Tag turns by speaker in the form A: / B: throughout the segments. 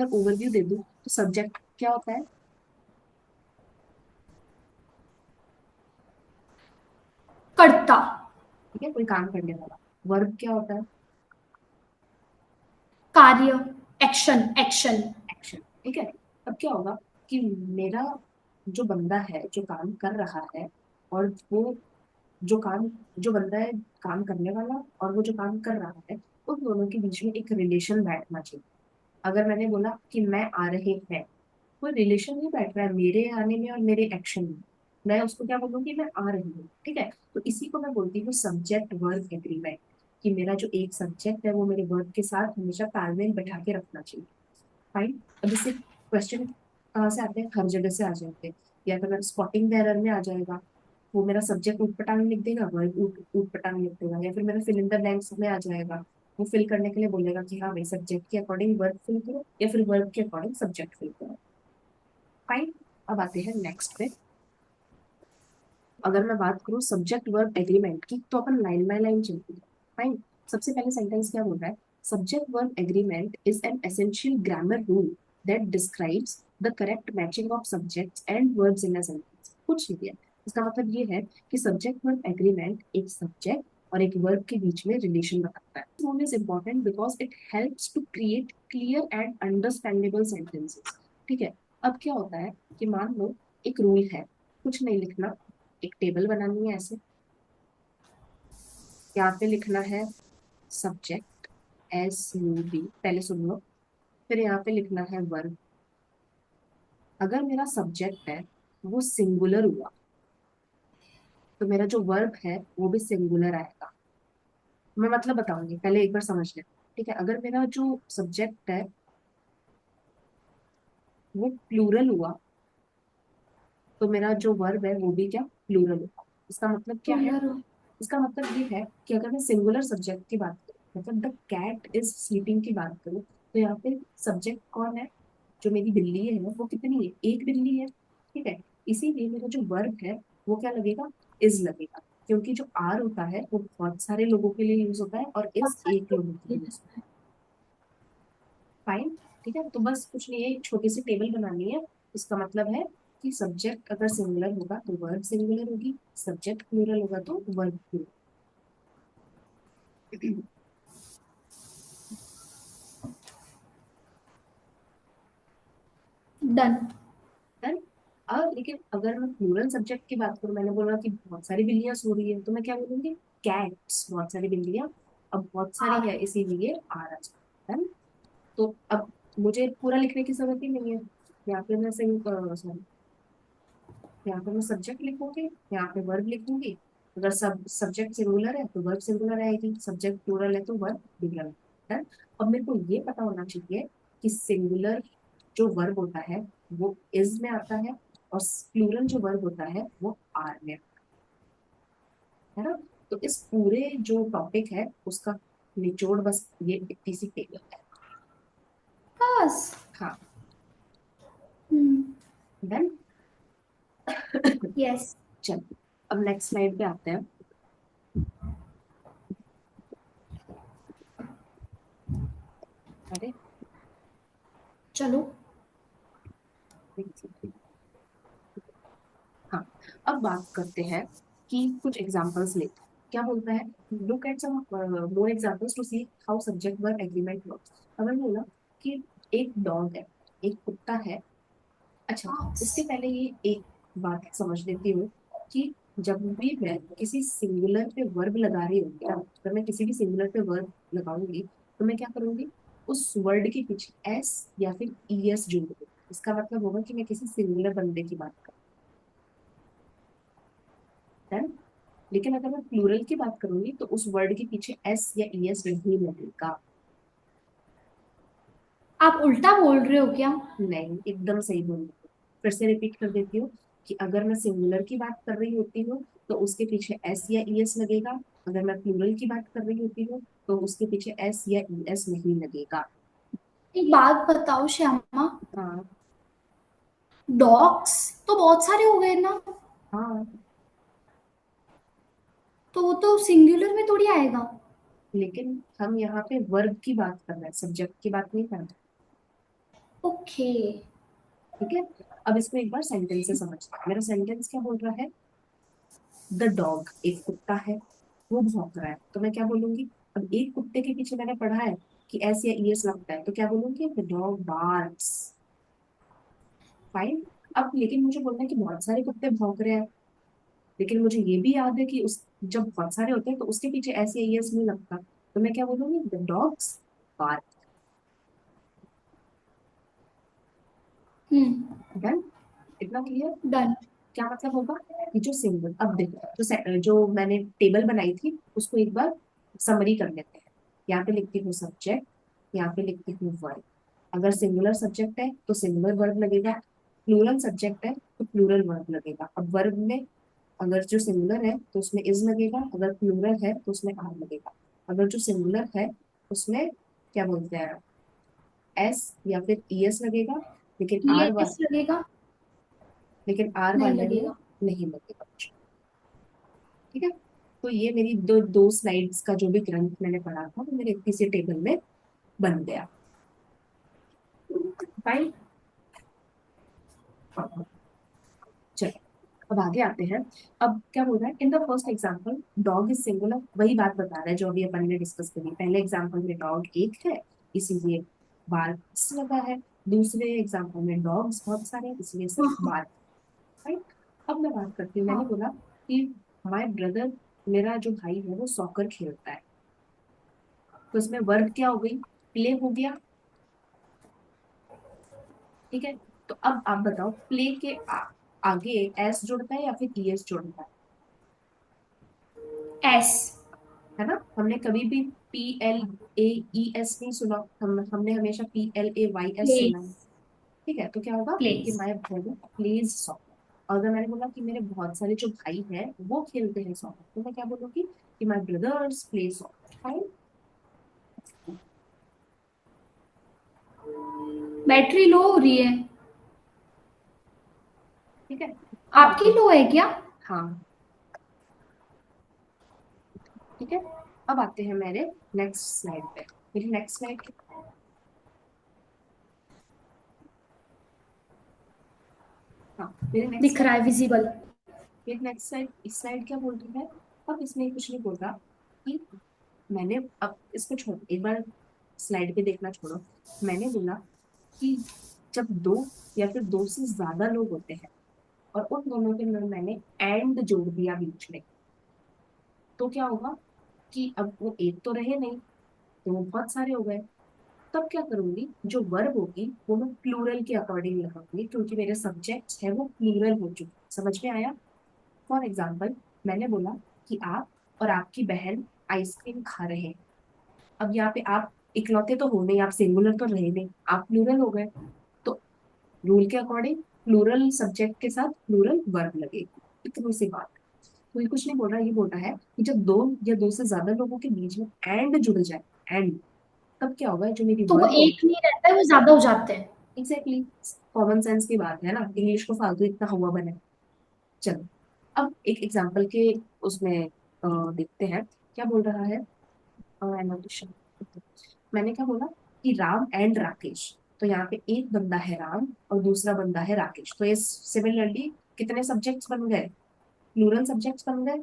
A: अगर ओवरव्यू दे दूं तो सब्जेक्ट क्या होता है?
B: कर्ता।
A: ठीक है, कोई काम करने वाला। वर्ब क्या होता है?
B: कार्य। Action action.
A: एक्शन। ठीक है। अब क्या होगा कि मेरा जो बंदा है जो काम कर रहा है, और वो जो काम, जो बंदा है काम करने वाला, और वो जो काम कर रहा है, उन दोनों के बीच में एक रिलेशन बैठना चाहिए। अगर मैंने बोला कि मैं आ रहे हैं, कोई रिलेशन नहीं बैठ रहा है मेरे आने में और मेरे एक्शन में। मैं उसको क्या बोलूंगी? मैं आ रही हूँ। ठीक है। तो इसी को मैं बोलती हूँ सब्जेक्ट वर्ब एग्रीमेंट, कि मेरा जो एक सब्जेक्ट है वो मेरे वर्ब के साथ हमेशा तालमेल बैठा के रखना चाहिए। फाइन। अब इससे क्वेश्चन कहाँ से आते हैं? हर जगह से आ जाते हैं। या तो मेरा स्पॉटिंग एरर में आ जाएगा, वो मेरा सब्जेक्ट ऊट पटांग लिख देगा, वर्ब ऊट ऊट पटांग लिख देगा। या फिर मेरा फिल इन द ब्लैंक्स में आ जाएगा, वो फिल करने के लिए बोलेगा कि हाँ भाई सब्जेक्ट के अकॉर्डिंग वर्ब फिल करो, या फिर वर्ब के अकॉर्डिंग सब्जेक्ट फिल करो। फाइन। अब आते हैं नेक्स्ट पे। अगर मैं बात करूँ सब्जेक्ट वर्ब एग्रीमेंट की, तो अपन लाइन बाय लाइन चलते हैं। फाइन। सबसे पहले सेंटेंस क्या बोल रहा है? Subject verb agreement is an essential grammar rule that describes the correct matching of subjects and verbs in a sentence. कुछ नहीं दिया। इसका मतलब ये है कि सब्जेक्ट वर्ब एग्रीमेंट एक सब्जेक्ट और एक वर्ब के बीच में रिलेशन बताता है। Rule is important because it helps to create clear and understandable sentences. ठीक है। अब क्या होता है कि मान लो एक रूल है, कुछ नहीं लिखना, एक टेबल बनानी है ऐसे। यहाँ पे लिखना है सब्जेक्ट, SUB, पहले सुन लो। फिर यहाँ पे लिखना है वर्ब। अगर मेरा सब्जेक्ट है वो सिंगुलर हुआ, तो मेरा जो वर्ब है वो भी सिंगुलर आएगा। मैं मतलब बताऊंगी, पहले एक बार समझ ले। ठीक है। अगर मेरा जो सब्जेक्ट है वो प्लूरल हुआ, तो मेरा जो वर्ब है वो भी क्या, प्लूरल होगा। इसका मतलब क्या है?
B: रूलर।
A: इसका मतलब ये है कि अगर मैं सिंगुलर सब्जेक्ट की बात करूँ, मतलब द कैट इज स्लीपिंग की बात करूँ, तो यहाँ पे सब्जेक्ट कौन है? जो मेरी बिल्ली है वो कितनी है? एक बिल्ली है। ठीक है। इसीलिए मेरा जो वर्ब है वो क्या लगेगा? इज लगेगा। क्योंकि जो आर होता है वो बहुत सारे लोगों के लिए यूज होता है, और इज एक लोगों के लिए यूज होता है। फाइन। ठीक है। तो बस कुछ नहीं है, एक छोटी सी टेबल बनानी है। इसका मतलब है कि सब्जेक्ट अगर सिंगुलर होगा तो वर्ब सिंगुलर होगी, सब्जेक्ट प्लूरल होगा तो वर्ब प्लूरल।
B: डन।
A: है। और लेकिन अगर मैं प्लूरल सब्जेक्ट की बात करूं, मैंने बोला कि बहुत सारी बिल्लियां सो रही है, तो मैं क्या बोलूंगी? कैट्स, बहुत सारी बिल्लियां। अब बहुत सारी है इसीलिए आ रहा है ना? तो अब मुझे पूरा लिखने की जरूरत ही नहीं है। यहाँ पे मैं सिंग सॉरी, यहाँ पे मैं सब्जेक्ट लिखूंगी, यहाँ पे वर्ब लिखूंगी। अगर सब सब्जेक्ट सिंगुलर है तो वर्ब सिंगुलर आएगी, सब्जेक्ट प्लूरल है तो वर्ब प्लूरल है। अब मेरे को ये पता होना चाहिए कि सिंगुलर जो वर्ब होता है वो इज में आता है, और प्लूरल जो वर्ब होता है वो आर में आता है ना? तो इस पूरे जो टॉपिक है उसका निचोड़ बस ये इतनी सी टेबल है।
B: बस।
A: हाँ।
B: हम्म।
A: डन।
B: यस।
A: चलो, अब नेक्स्ट स्लाइड पे आते हैं। अरे,
B: चलो।
A: एक second। हाँ। अब बात करते हैं कि कुछ एग्जांपल्स लेते हैं। क्या बोलता है? Look at some more examples to see how subject verb agreement works. अगर बोला कि एक डॉग है, एक कुत्ता है। अच्छा, उसके पहले ये एक बात समझ लेती हूँ कि जब भी मैं किसी सिंगुलर पे वर्ब लगा रही हूँ, क्या अगर मैं किसी भी सिंगुलर पे वर्ब लगाऊंगी, तो मैं क्या करूंगी? उस वर्ड के पीछे एस या फिर ES जोड़ दूंगी। इसका मतलब होगा कि मैं किसी सिंगुलर बंदे की बात कर रही हूँ। लेकिन अगर मैं प्लूरल की बात करूंगी तो उस वर्ड के पीछे एस या ES नहीं लगेगा।
B: आप उल्टा बोल रहे हो क्या?
A: नहीं, एकदम सही बोल रही हूँ। फिर से रिपीट कर देती हूँ कि अगर मैं सिंगुलर की बात कर रही होती हूँ तो उसके पीछे एस या ES लगेगा। अगर मैं प्लूरल की बात कर रही होती हूँ तो उसके पीछे एस या ES नहीं लगेगा।
B: एक बात बताओ श्यामा।
A: हाँ।
B: डॉग्स तो बहुत सारे हो गए ना।
A: हाँ।
B: तो वो तो सिंगुलर में थोड़ी आएगा।
A: लेकिन हम यहाँ पे वर्ब की बात कर रहे हैं, सब्जेक्ट की बात नहीं कर रहे।
B: ओके।
A: ठीक है। अब इसको एक बार सेंटेंस से समझते हैं। मेरा सेंटेंस क्या बोल रहा है? द डॉग, एक कुत्ता है, वो भौंक रहा है, तो मैं क्या बोलूंगी? अब एक कुत्ते के पीछे मैंने पढ़ा है कि एस या ईएस लगता है, तो क्या बोलूंगी? The dog barks. फाइन। अब लेकिन मुझे बोलना है कि बहुत सारे कुत्ते भौंक रहे हैं, लेकिन मुझे ये भी याद है कि उस जब बहुत सारे होते हैं तो उसके पीछे एस या ईएस नहीं लगता, तो मैं क्या बोलूंगी? The dogs bark. डन। इतना क्लियर?
B: डन।
A: क्या मतलब होगा कि जो सिंगल, अब देखो जो मैंने टेबल बनाई थी उसको एक बार समरी कर लेते हैं। यहाँ पे लिखती हूँ सब्जेक्ट, यहाँ पे लिखती हूँ वर्ब। अगर सिंगुलर सब्जेक्ट है तो सिंगुलर वर्ब लगेगा, प्लूरल सब्जेक्ट है तो प्लूरल वर्ब लगेगा। अब वर्ब में अगर जो सिंगुलर है तो उसमें इज लगेगा, अगर प्लूरल है तो उसमें आर लगेगा। अगर जो सिंगुलर है उसमें क्या बोलते हैं, एस या फिर ईएस लगेगा, लेकिन
B: ये
A: आर
B: एस लगेगा? नहीं
A: वाले में
B: लगेगा।
A: नहीं लगेगा। ठीक है। तो ये मेरी दो दो स्लाइड्स का जो भी ग्रंथ मैंने पढ़ा था वो मेरे किसी टेबल में बन गया। फाइन। चलो, अब आगे आते हैं। अब क्या बोल रहा है? In the first example dog is singular, वही बात बता रहा है जो अभी अपन ने डिस्कस करी। पहले एग्जाम्पल में डॉग एक है, इसीलिए बार्क्स लगा है। दूसरे एग्जाम्पल में डॉग्स बहुत सारे हैं, इसलिए सिर्फ
B: हाँ
A: बार्क। राइट। अब मैं बात करती हूँ। मैंने
B: हाँ।
A: बोला कि माई ब्रदर, मेरा जो भाई है वो सॉकर खेलता है, तो इसमें वर्ब क्या हो गई? प्ले हो गया। ठीक है। तो अब आप बताओ, प्ले के आगे एस जुड़ता है या फिर ईएस जुड़ता
B: एस।
A: है ना? हमने कभी भी PLAES नहीं सुना, हमने हमेशा PLAYS सुना है।
B: प्लेस।
A: ठीक है। तो क्या होगा कि
B: plays.
A: My brother plays soccer. और अगर मैंने बोला कि मेरे बहुत सारे जो भाई हैं वो खेलते हैं सॉकर, तो मैं क्या बोलूंगी? कि my brothers play soccer. Fine.
B: Battery low हो रही है।
A: ठीक है। अब आते
B: आपकी
A: हैं।
B: लो है क्या?
A: हाँ। ठीक है। अब आते हैं मेरे नेक्स्ट स्लाइड पे। मेरी नेक्स्ट स्लाइड। हाँ, मेरे नेक्स्ट
B: दिख रहा
A: स्लाइड।
B: है विजिबल।
A: फिर नेक्स्ट स्लाइड, इस स्लाइड क्या बोल रही है? अब इसमें कुछ नहीं बोल रहा कि मैंने, अब इसको छोड़ एक बार, स्लाइड पे देखना छोड़ो। मैंने बोला कि जब दो या फिर दो से ज्यादा लोग होते हैं और उन दोनों के अंदर मैंने एंड जोड़ दिया बीच में, तो क्या होगा? कि अब वो एक तो रहे नहीं, तो वो बहुत सारे हो गए। तब क्या करूंगी? जो वर्ब होगी वो मैं प्लूरल के अकॉर्डिंग लगाऊंगी, क्योंकि मेरे सब्जेक्ट्स है वो प्लूरल हो चुके। समझ में आया? फॉर एग्जाम्पल, मैंने बोला कि आप और आपकी बहन आइसक्रीम खा रहे हैं। अब यहाँ पे आप इकलौते तो हो नहीं, आप सिंगुलर तो रहे नहीं, आप प्लूरल हो गए। तो रूल के अकॉर्डिंग प्लूरल सब्जेक्ट के साथ प्लूरल वर्ब लगेगी। इतनी सी बात। कोई कुछ नहीं बोल रहा, ये बोल रहा है कि जब दो या दो से ज्यादा लोगों के बीच में एंड जुड़ जाए, एंड, तब क्या होगा? जो मेरी
B: तो वो
A: वर्ब
B: एक
A: होगी।
B: नहीं रहता है, वो ज्यादा हो जाते हैं।
A: एग्जैक्टली। कॉमन सेंस की बात है ना, इंग्लिश को फालतू इतना हुआ बने। चलो, अब एक एग्जाम्पल के उसमें देखते हैं क्या बोल रहा है। annotation। मैंने क्या बोला? कि राम एंड राकेश। तो यहाँ पे एक बंदा है राम और दूसरा बंदा है राकेश, तो ये सिमिलरली कितने सब्जेक्ट्स बन गए? प्लूरल सब्जेक्ट्स बन गए।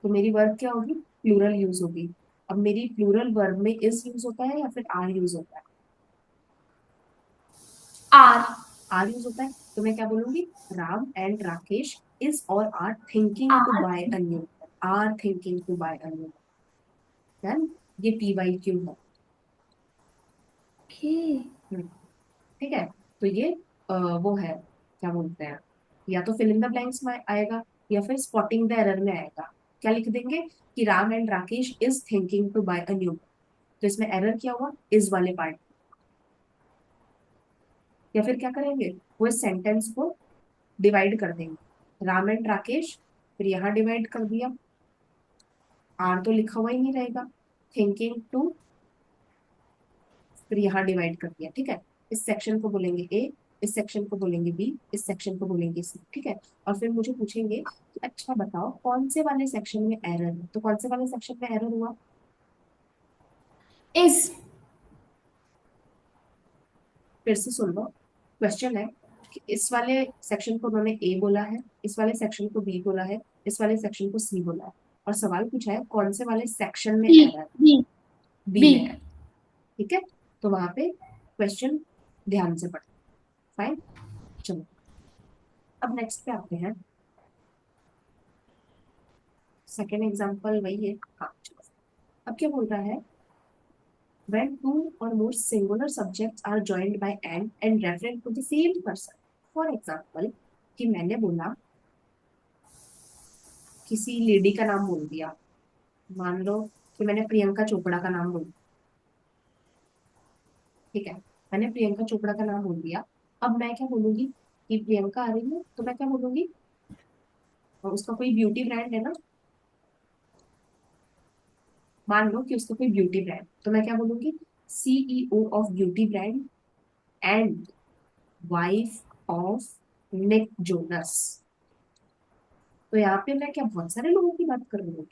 A: तो मेरी वर्ब क्या होगी? प्लूरल यूज होगी। अब मेरी प्लूरल वर्ब में इज यूज होता है या फिर आर यूज होता है?
B: आर।
A: आर यूज होता है, तो मैं क्या बोलूंगी? राम एंड राकेश इज और are thinking to
B: are.
A: Buy a new, are thinking to buy a new. Done. ये PYQ है।
B: ओके।
A: हम्म, ठीक है। तो ये वो है, क्या बोलते हैं, या तो फिल इन द ब्लैंक्स में आएगा या फिर स्पॉटिंग द एरर में आएगा। क्या लिख देंगे? कि Ram and Rakesh is thinking to buy a new. तो इसमें एरर क्या हुआ? इज वाले पार्ट। या फिर क्या करेंगे? वो इस सेंटेंस को डिवाइड कर देंगे, राम एंड राकेश, फिर यहाँ डिवाइड कर दिया, आर तो लिखा हुआ ही नहीं रहेगा, थिंकिंग टू, फिर यहाँ डिवाइड कर दिया। ठीक है। इस सेक्शन को बोलेंगे ए, इस सेक्शन को बोलेंगे बी, इस सेक्शन को बोलेंगे सी। ठीक है। और फिर मुझे पूछेंगे कि अच्छा बताओ कौन से वाले सेक्शन में एरर है, तो कौन से वाले सेक्शन में एरर हुआ?
B: इज।
A: फिर से सुन लो। क्वेश्चन है कि इस वाले सेक्शन को उन्होंने ए बोला है, इस वाले सेक्शन को बी बोला है, इस वाले सेक्शन को सी बोला है, और सवाल पूछा है कौन से वाले सेक्शन में
B: B
A: error,
B: B
A: B
B: B.
A: में है। ठीक है, तो वहां पे क्वेश्चन ध्यान से पढ़ो। फाइन, चलो अब नेक्स्ट पे आते हैं। सेकेंड एग्जाम्पल वही है। हाँ चलो, अब क्या बोल रहा है, when two or more singular subjects are joined by and referring to the same person. For example, कि मैंने बोला, किसी लेडी का नाम बोल दिया, मान लो कि मैंने प्रियंका चोपड़ा का नाम बोल दिया। ठीक है, मैंने प्रियंका चोपड़ा का नाम बोल दिया। अब मैं क्या बोलूंगी कि प्रियंका आ रही है, तो मैं क्या बोलूंगी, और उसका कोई ब्यूटी ब्रांड है ना, मान लो कि उसका कोई ब्यूटी ब्रांड, तो मैं क्या बोलूंगी, CEO of beauty brand and wife of Nick Jonas. तो यहाँ पे मैं क्या बहुत सारे लोगों की बात कर रही हूँ?